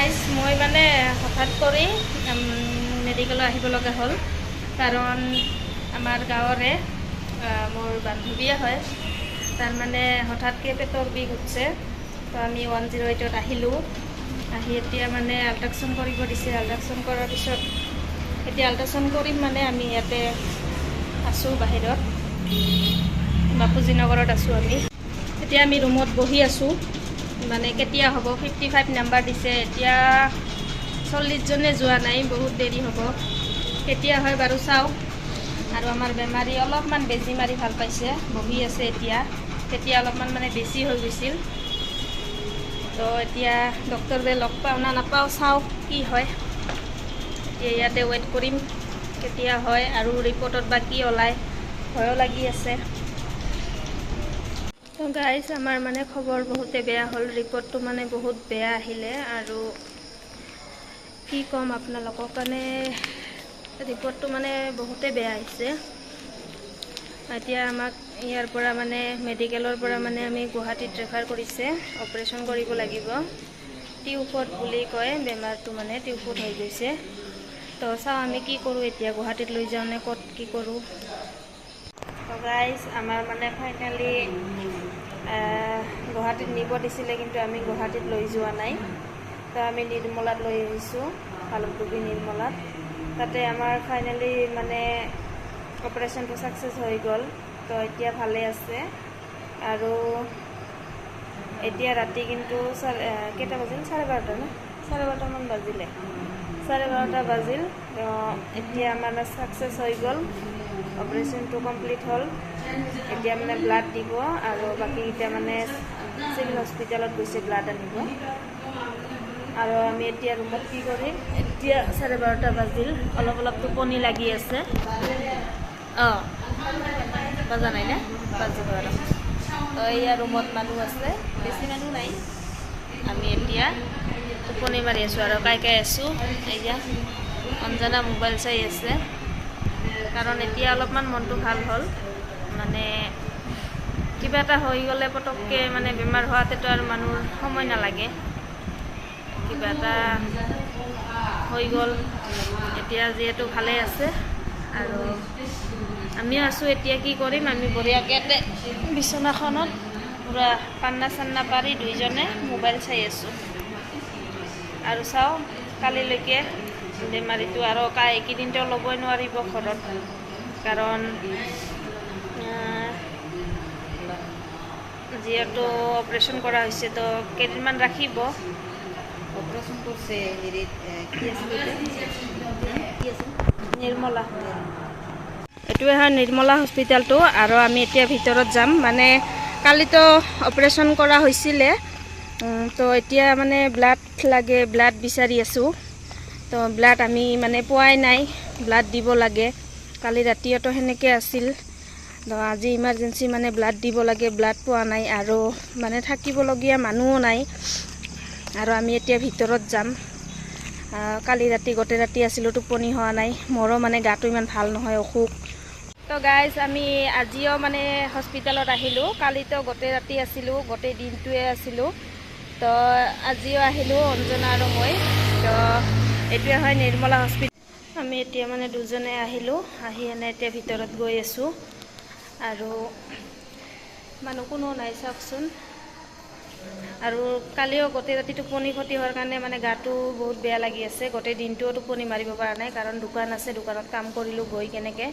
Guys মই মানে হঠাৎ কৰি মেডিকেলত আহিব লগা হ'ল কাৰণ আমাৰ গাঁৱৰে মোৰ বান্ধৱীয়ে হয় তাৰ মানে হঠাৎকৈ পেটৰ বিষ উঠছে তো আমি 108ত আহিলোঁ আহি এতিয়া মানে আল্ট্ৰাছাউণ্ড কৰিব দিছে আল্ট্ৰাছাউণ্ড কৰাৰ পিছত এতিয়া আল্ট্ৰাছাউণ্ড কৰিম মানে আমি ইয়াতে আছোঁ বাহিৰত বাপুজি নগৰত আছোঁ আমি এতিয়া আমি ৰুমত বহি আছোঁ মানে কেতিয়া হ'ব 55 নাম্বাৰ দিছে এতিয়া 40 জনে যোৱা নাই বহুত দেৰি হ'ব কেতিয়া হয় বাৰু চাওঁ আৰু আমাৰ বেমাৰী অলপমান বেজি মাৰি ভাল পাইছে বহি আছে এতিয়া অলপমান মানে বেছি হৈ গৈছিল তো এতিয়া ডক্টৰে লগ পাওঁ না নাপাওঁ চাওঁ কি হয় এতিয়া ইয়াতে ৱেইট কৰিম কেতিয়া হয় আৰু ৰিপৰ্টত বা কি ওলায় ভয়ো লাগি আছে তো গাইজ আমাৰ মানে খবৰ বহুতে বেয়া হ'ল ৰিপৰ্টটো মানে বহুত বেয়া আহিলে আৰু কি ক'ম আপোনালোকক মানে ৰিপৰ্টটো মানে বহুতে বেয়া আহিছে এতিয়া আমাক ইয়াৰ পৰা মানে মেডিকেলৰ পৰা মানে আমি গুৱাহাটীত ৰেফাৰ কৰিছে অপাৰেশ্যন কৰিব লাগিব টিউফড বুলি কয় বেমাৰটো মানে টিউফড হৈ গৈছে তো চাওঁ আমি কি কৰোঁ এতিয়া গুৱাহাটীত লৈ যাওঁ নে ক'ত কি কৰোঁ তো গাইজ আমাৰ মানে ফাইনেলি গুৱাহাটীত নিব দিছিলে কিন্তু আমি গুৱাহাটীত লৈ যোৱা নাই তো আমি নিৰ্মলাত লৈ আহিছোঁ ভালুকপুখুৰী নিৰ্মলাত তাতে আমাৰ ফাইনেলি মানে অপাৰেশ্যনটো ছাকচেছ হৈ গ'ল তো এতিয়া ভালে আছে আৰু এতিয়া ৰাতি কিন্তু কেইটা বাজিল 12:30 না 12:30মান বাজিলে 12:30 বাজিল এতিয়া মানে ছাকচেছ হৈ গ'ল অপাৰেশ্যনটো কমপ্লিট হ'ল এতিয়া মানে ব্লাড দিব আৰু বাকীকেইটা মানে চিভিল হস্পিটেলত গৈছে ব্লাড আনিব আৰু আমি এতিয়া ৰুমত কি কৰিম এতিয়া 12:30 বাজিল অলপ টোপনি লাগি আছে বাজা নাই নে বাজিব আৰু তো এয়া ৰুমত মানুহ আছে বেছি মানুহ নাই আমি এতিয়া টোপনি মাৰি আছোঁ আৰু কাই আছোঁ এয়া অঞ্জনা মোবাইল চাই আছে কাৰণ এতিয়া অলপমান মনটো ভাল হ'ল মানে কিবা এটা হৈ গ'লে পটককৈ মানে বেমাৰ হোৱাতেতো আৰু মানুহৰ সময় নালাগে কিবা এটা হৈ গ'ল এতিয়া যিহেতু ভালে আছে আৰু আমিও আছোঁ এতিয়া কি কৰিম আমি বঢ়িয়াকৈ বিচনাখনত পূৰা পান্না চান্না পাৰি দুইজনে মোবাইল চাই আছোঁ আৰু চাওঁ কালিলৈকে বেমাৰীটো আৰু এইকেইদিনটো ল'বই নোৱাৰিব ঘৰত কাৰণ যিহেতু অপাৰেশ্যন কৰা হৈছে তো কেইদিনমান ৰাখিব অপাৰেশ্যন কৰছে নিৰ্মলা এইটোৱে হয় নিৰ্মলা হস্পিটেলটো আৰু আমি এতিয়া ভিতৰত যাম মানে কালিতো অপাৰেশ্যন কৰা হৈছিলে তো এতিয়া মানে ব্লাড লাগে ব্লাড বিচাৰি আছোঁ তো ব্লাড আমি মানে পোৱাই নাই ব্লাড দিব লাগে কালি ৰাতিতো সেনেকৈ আছিল তো আজি ইমাৰ্জেঞ্চি মানে ব্লাড দিব লাগে ব্লাড পোৱা নাই আৰু মানে থাকিবলগীয়া মানুহো নাই আৰু আমি এতিয়া ভিতৰত যাম কালি ৰাতি গোটেই ৰাতি আছিলোঁ টোপনি হোৱা নাই মোৰো মানে গাটো ইমান ভাল নহয় অসুখ তো গাইজ আমি আজিও মানে হস্পিটেলত আহিলোঁ কালিতো গোটেই ৰাতি আছিলোঁ গোটেই দিনটোৱে আছিলোঁ তো আজিও আহিলোঁ অঞ্জনা আৰু মই তো এইটোৱে হয় নিৰ্মলা হস্পিটেল আমি এতিয়া মানে দুজনে আহিলোঁ আহি এনে এতিয়া ভিতৰত গৈ আছোঁ আৰু মানুহ কোনো নাই চাওকচোন আৰু কালিও গোটেই ৰাতি টোপনি ক্ষতি হোৱাৰ কাৰণে মানে গাটো বহুত বেয়া লাগি আছে গোটেই দিনটোও টোপনি মাৰিব পৰা নাই কাৰণ দোকান আছে দোকানত কাম কৰিলোঁ গৈ কেনেকৈ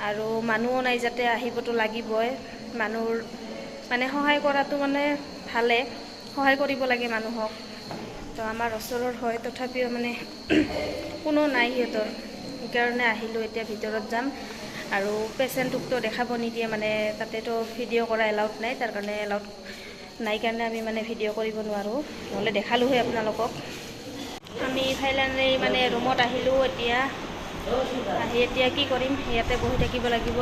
আৰু মানুহো নাই যাতে আহিবতো লাগিবই মানুহৰ মানে সহায় কৰাটো মানে ভালে সহায় কৰিব লাগে মানুহক তো আমাৰ ওচৰৰ হয় তথাপিও মানে কোনো নাই সিহঁতৰ সেইকাৰণে আহিলোঁ এতিয়া ভিতৰত যাম আৰু পেচেণ্টটোকতো দেখাব নিদিয়ে মানে তাতেতো ভিডিঅ' কৰা এলাউড নাই তাৰ কাৰণে এলাউড নাই কাৰণে আমি মানে ভিডিঅ' কৰিব নোৱাৰোঁ নহ'লে দেখালোঁ হয় আপোনালোকক আমি ফাইনেলি মানে ৰুমত আহিলোঁ এতিয়া আহি এতিয়া কি কৰিম ইয়াতে বহি থাকিব লাগিব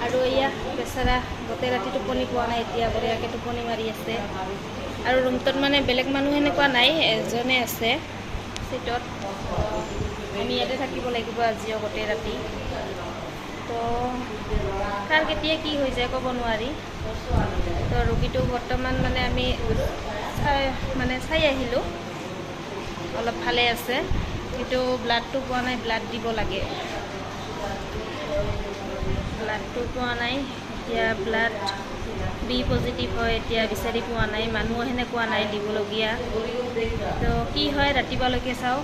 আৰু এয়া বেচেৰা গোটেই ৰাতি টোপনি পোৱা নাই এতিয়া বঢ়িয়াকৈ টোপনি মাৰি আছে আৰু ৰুমটোত মানে বেলেগ মানুহ সেনেকুৱা নাই এজনে আছে চিটত আমি ইয়াতে থাকিব লাগিব আজিও গোটেই ৰাতি তো কাৰ কেতিয়া কি হৈ যায় ক'ব নোৱাৰি তো ৰোগীটো বৰ্তমান মানে আমি চাই আহিলোঁ অলপ ভালে আছে, কিন্তু ব্লাডটো পোৱা নাই, ব্লাড দিব লাগে। ব্লাডটো পোৱা নাই, এতিয়া ব্লাড বি পজিটিভ হয়, এতিয়া বিচাৰি পোৱা নাই, মানুহো সেনেকুৱা নাই দিবলগীয়া। তো কি হয় ৰাতিপুৱালৈকে চাওঁ।